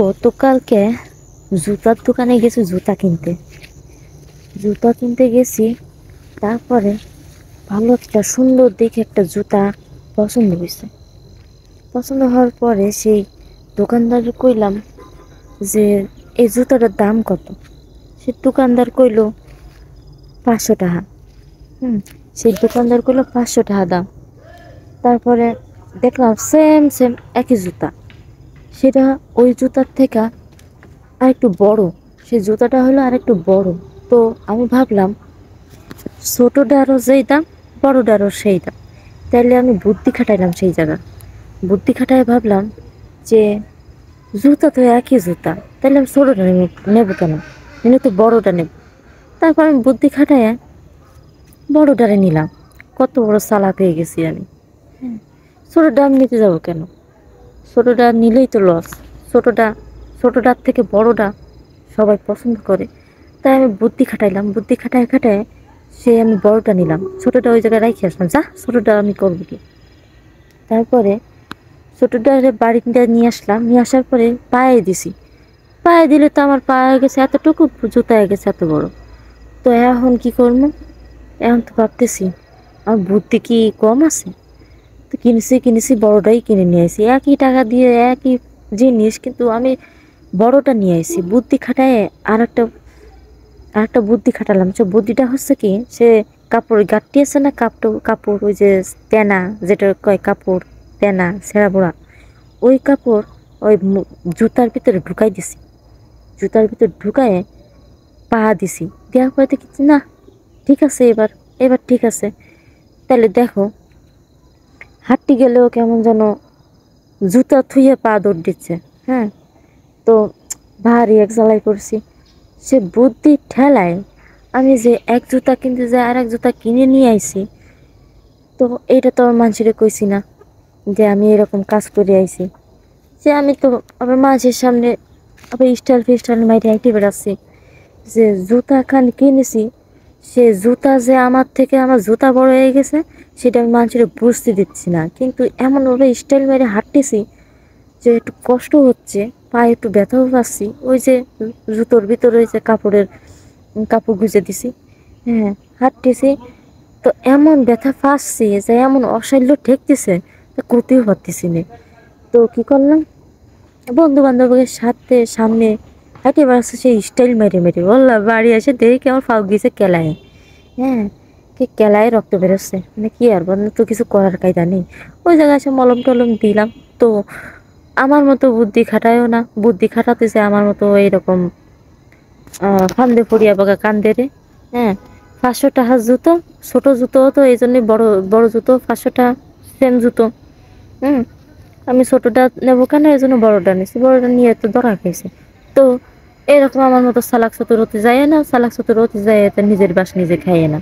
গতকালকে জুতার দোকানে গেছি জুতা কিনতে গেছি। তারপরে ভালো একটা সুন্দর দেখে একটা জুতা পছন্দ হয়েছে। পছন্দ হওয়ার পরে সেই দোকানদার কইলাম যে এই জুতাটার দাম কত। সে দোকানদার কইলো 500 টাকা। সেই দোকানদার কইলো 500 টাকা দাম। তারপরে দেখলাম সেম সেম একই জুতা, সেটা ওই জুতার থেকে আরেকটু বড়। সেই জুতাটা হলো আরেকটু বড়। তো আমি ভাবলাম ছোটটারও যেই দাম, বড়টারও সেই দাম। তাইলে আমি বুদ্ধি খাটাইলাম সেই জায়গায়। বুদ্ধি খাটায় ভাবলাম যে জুতা তো একই জুতা, তাহলে আমি ছোটটা নেবো কেন, নিলে তো বড়টা নেব। তারপর আমি বুদ্ধি খাটায় বড়টারে নিলাম। কত বড় চালাক হয়ে গেছি আমি। ছোটটা আমি নিতে যাবো কেন? ছোটটা নিলেই তো লস। ছোটটা ছোটটার থেকে বড়টা সবাই পছন্দ করে। তাই আমি বুদ্ধি খাটাইলাম, বুদ্ধি খাটায় খাটায় সে আমি বড়টা নিলাম, ছোটটা ওই জায়গায় রাখি আসলাম। যা, ছোটটা আমি করবো কি। তারপরে ছোটটা বাড়িতে নিয়ে আসলাম, নিয়ে আসার পরে পায়ে দিছি। পায়ে দিলে তো আমার পায়ে গেছে এতটুকু, জুতায় গেছে এত বড়। তো এখন কি করবো? এখন তো ভাবতেছি আমার বুদ্ধি কি কম আছে? তো কিনেছি বড়টাই কিনে নিয়ে আসি, একই টাকা দিয়ে একই জিনিস, কিন্তু আমি বড়টা নিয়ে আসি। বুদ্ধি খাটায় আর একটা আর একটা বুদ্ধি খাটালাম। সে বুদ্ধিটা হচ্ছে কি, সে কাপড় গাঁটটি আছে না, কাপড় ওই যে তেনা, যেটা কয় কাপড় তেনা ছেঁড়া বোড়া, ওই কাপড় ওই জুতার ভিতরে ঢুকাই দিছি। জুতার ভিতরে ঢুকায় পা দিছি। দেওয়ার পরে দেখি না, ঠিক আছে, এবার এবার ঠিক আছে। তাহলে দেখো, হাঁটতে গেলেও কেমন যেন জুতা থুয়ে পা দৌড় দিচ্ছে। হ্যাঁ, তো ভারী এক জ্বালাই করছি। সে বুদ্ধির ঠেলায় আমি যে এক জুতা কিনতে যাই আর এক জুতা কিনে নিয়ে আইছি। তো এইটা তো আমার মানুষের কইছি না যে আমি এরকম কাজ করে আইছি। যে আমি তো আবার মানুষের সামনে আবার স্টাইল ফিস্টাইল মাইরে হাইটে বেড়াচ্ছি যে জুতা খান কিনেছি। সে জুতা যে আমার থেকে আমার জুতা বড় হয়ে গেছে সেটা আমি মানুষের বুঝতে দিচ্ছি না, কিন্তু এমনভাবে স্টাইল মেরে হাঁটতেছি যে একটু কষ্ট হচ্ছে, পায়ে একটু ব্যথাও পাচ্ছি। ওই যে জুতোর ভিতরে ওই যে কাপড় গুঁজে দিছি। হ্যাঁ, হাঁটতেছি তো এমন ব্যথা পাচ্ছি যে এমন অসাল্য ঠেকতেছে, তা করতেও পারতেছি না। তো কি করলাম, বন্ধু বান্ধবের সাথে সামনে হাঁটে বেড়াচ্ছে সেই স্টাইল মেরে মেরে, বললাম বাড়ি এসে দেখি আমার ফাউ গিয়েছে কেলায়। হ্যাঁ, কি কেলায় রক্ত বেরোচ্ছে, মানে কি আর বল, তো কিছু করার কায়দা নেই। ওই জায়গায় এসে মলম টলম দিলাম। তো আমার মতো বুদ্ধি খাটায়ও না, বুদ্ধি খাটাতেছে আমার মতো এইরকম ফান্দে পড়িয়া বাগা কান্দে রে। হ্যাঁ, 500 টাকার জুতো, ছোট জুতো তো এই জন্যই, বড় বড় জুতো 500 টাকা, সেম জুতো। আমি ছোটটা নেবো কেন, এই জন্য বড়টা নিছি। বড়টা নিয়ে তো ধরা খাইছে। তো এরকম আমার মতো চালাক চতুর হতে যায় না, চালাক চতুর হতে যায় তো নিজের বাস নিজে খাইয়ে না।